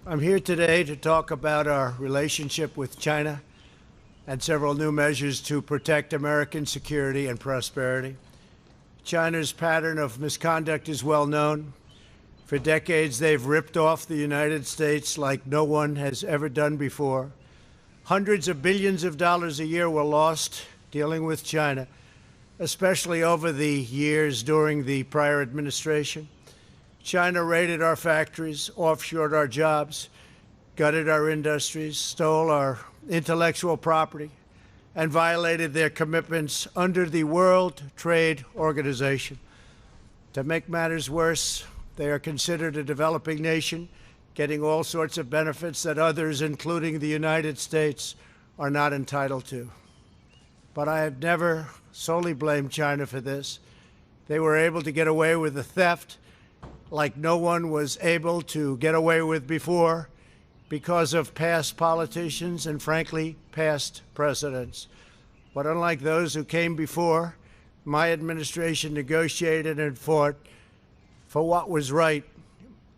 I'm here today to talk about our relationship with China and several new measures to protect American security and prosperity. China's pattern of misconduct is well known. For decades, they've ripped off the United States like no one has ever done before. Hundreds of billions of dollars a year were lost dealing with China, especially over the years during the prior administration. China raided our factories, offshored our jobs, gutted our industries, stole our intellectual property, and violated their commitments under the World Trade Organization. To make matters worse, they are considered a developing nation, getting all sorts of benefits that others, including the United States, are not entitled to. But I have never solely blamed China for this. They were able to get away with the theft like no one was able to get away with before because of past politicians and, frankly, past presidents. But unlike those who came before, my administration negotiated and fought for what was right.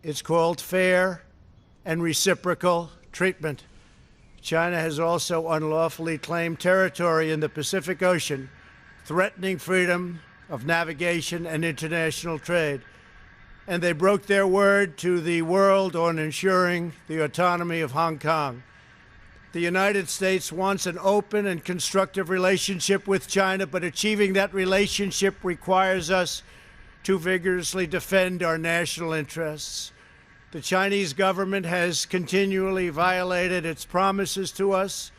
It's called fair and reciprocal treatment. China has also unlawfully claimed territory in the Pacific Ocean, threatening freedom of navigation and international trade. And they broke their word to the world on ensuring the autonomy of Hong Kong. The United States wants an open and constructive relationship with China, but achieving that relationship requires us to vigorously defend our national interests. The Chinese government has continually violated its promises to us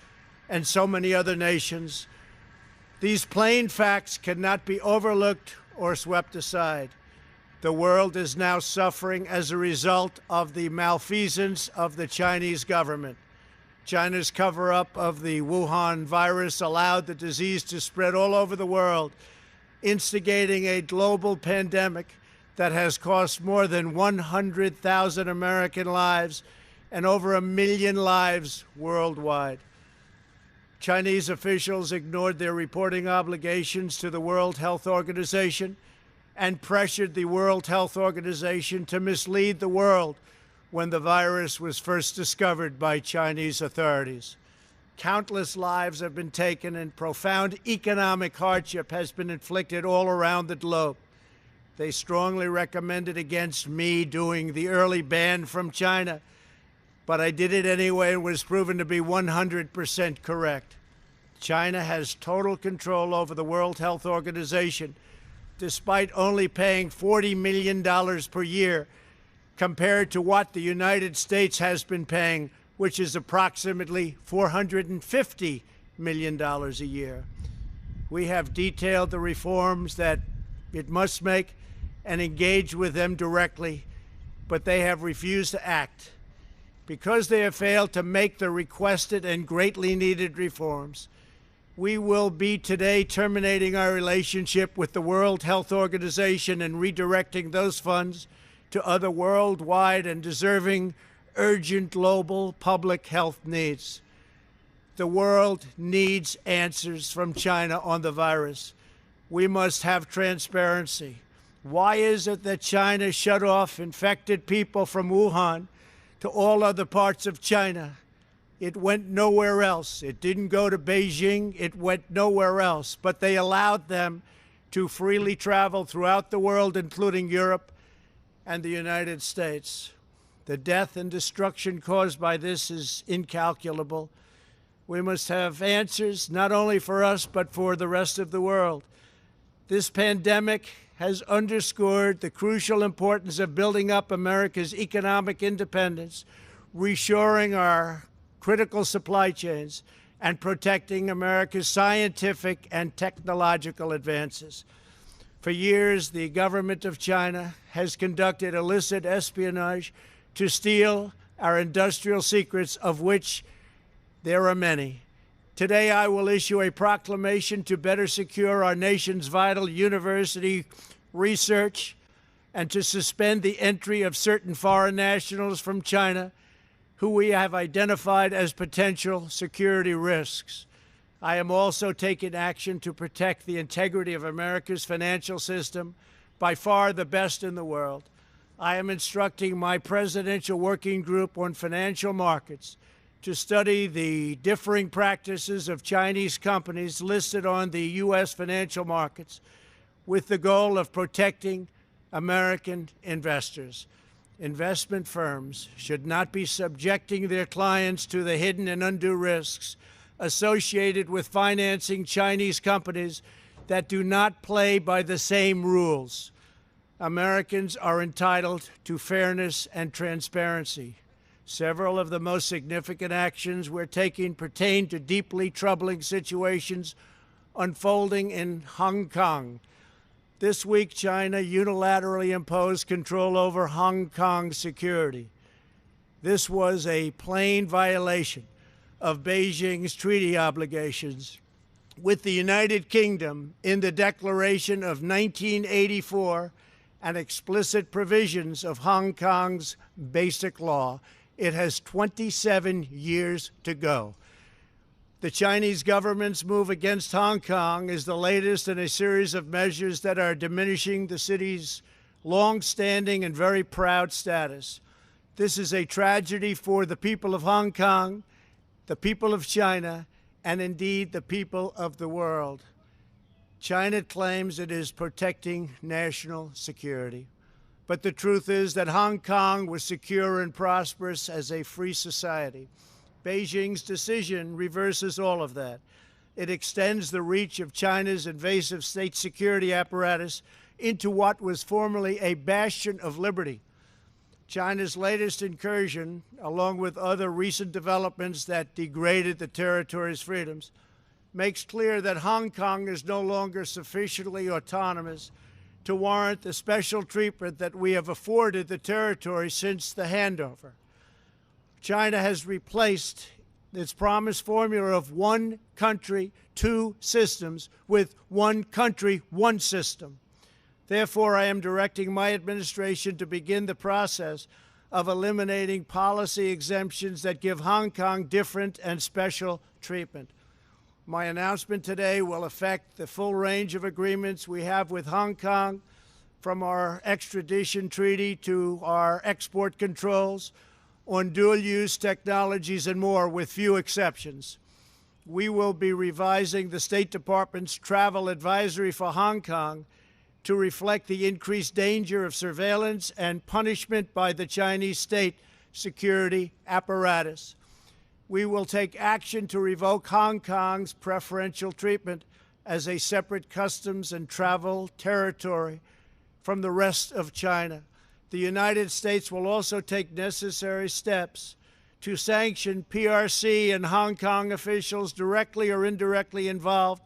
and so many other nations. These plain facts cannot be overlooked or swept aside. The world is now suffering as a result of the malfeasance of the Chinese government. China's cover-up of the Wuhan virus allowed the disease to spread all over the world, instigating a global pandemic that has cost more than 100,000 American lives and over 1 million lives worldwide. Chinese officials ignored their reporting obligations to the World Health Organization and pressured the World Health Organization to mislead the world when the virus was first discovered by Chinese authorities. Countless lives have been taken and profound economic hardship has been inflicted all around the globe. They strongly recommended against me doing the early ban from China, but I did it anyway and was proven to be 100% correct. China has total control over the World Health Organization, despite only paying $40 million per year compared to what the United States has been paying, which is approximately $450 million a year. We have detailed the reforms that it must make and engage with them directly, but they have refused to act. Because they have failed to make the requested and greatly needed reforms, we will be today terminating our relationship with the World Health Organization and redirecting those funds to other worldwide and deserving urgent global public health needs. The world needs answers from China on the virus. We must have transparency. Why is it that China shut off infected people from Wuhan to all other parts of China? It went nowhere else. It didn't go to Beijing. It went nowhere else. But they allowed them to freely travel throughout the world, including Europe and the United States. The death and destruction caused by this is incalculable. We must have answers, not only for us, but for the rest of the world. This pandemic has underscored the crucial importance of building up America's economic independence, reshoring our critical supply chains, and protecting America's scientific and technological advances. For years, the government of China has conducted illicit espionage to steal our industrial secrets, of which there are many. Today, I will issue a proclamation to better secure our nation's vital university research and to suspend the entry of certain foreign nationals from China who we have identified as potential security risks. I am also taking action to protect the integrity of America's financial system, by far the best in the world. I am instructing my Presidential Working Group on Financial Markets to study the differing practices of Chinese companies listed on the U.S. financial markets with the goal of protecting American investors. Investment firms should not be subjecting their clients to the hidden and undue risks associated with financing Chinese companies that do not play by the same rules. Americans are entitled to fairness and transparency. Several of the most significant actions we're taking pertain to deeply troubling situations unfolding in Hong Kong. This week, China unilaterally imposed control over Hong Kong's security. This was a plain violation of Beijing's treaty obligations with the United Kingdom in the Declaration of 1984 and explicit provisions of Hong Kong's Basic Law. It has 27 years to go. The Chinese government's move against Hong Kong is the latest in a series of measures that are diminishing the city's long-standing and very proud status. This is a tragedy for the people of Hong Kong, the people of China, and indeed the people of the world. China claims it is protecting national security. But the truth is that Hong Kong was secure and prosperous as a free society. Beijing's decision reverses all of that. It extends the reach of China's invasive state security apparatus into what was formerly a bastion of liberty. China's latest incursion, along with other recent developments that degraded the territory's freedoms, makes clear that Hong Kong is no longer sufficiently autonomous to warrant the special treatment that we have afforded the territory since the handover. China has replaced its promised formula of one country, two systems with one country, one system. Therefore, I am directing my administration to begin the process of eliminating policy exemptions that give Hong Kong different and special treatment. My announcement today will affect the full range of agreements we have with Hong Kong, from our extradition treaty to our export controls on dual-use technologies and more, with few exceptions. We will be revising the State Department's travel advisory for Hong Kong to reflect the increased danger of surveillance and punishment by the Chinese state security apparatus. We will take action to revoke Hong Kong's preferential treatment as a separate customs and travel territory from the rest of China. The United States will also take necessary steps to sanction PRC and Hong Kong officials directly or indirectly involved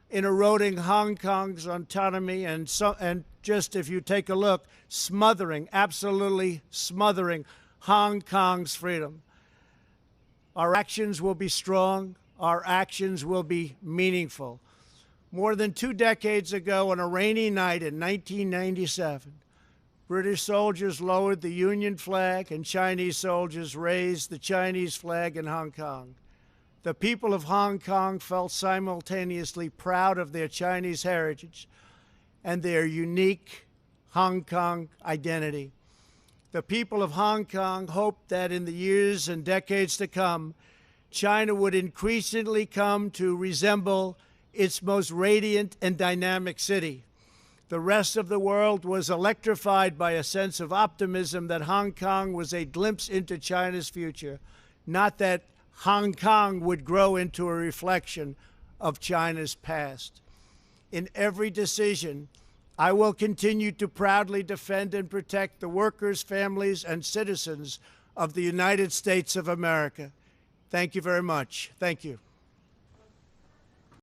in eroding Hong Kong's autonomy and just, if you take a look, absolutely smothering Hong Kong's freedom. Our actions will be strong. Our actions will be meaningful. More than 2 decades ago, on a rainy night in 1997, British soldiers lowered the Union flag and Chinese soldiers raised the Chinese flag in Hong Kong. The people of Hong Kong felt simultaneously proud of their Chinese heritage and their unique Hong Kong identity. The people of Hong Kong hoped that in the years and decades to come, China would increasingly come to resemble its most radiant and dynamic city. The rest of the world was electrified by a sense of optimism that Hong Kong was a glimpse into China's future, not that Hong Kong would grow into a reflection of China's past. In every decision, I will continue to proudly defend and protect the workers, families, and citizens of the United States of America. Thank you very much. Thank you.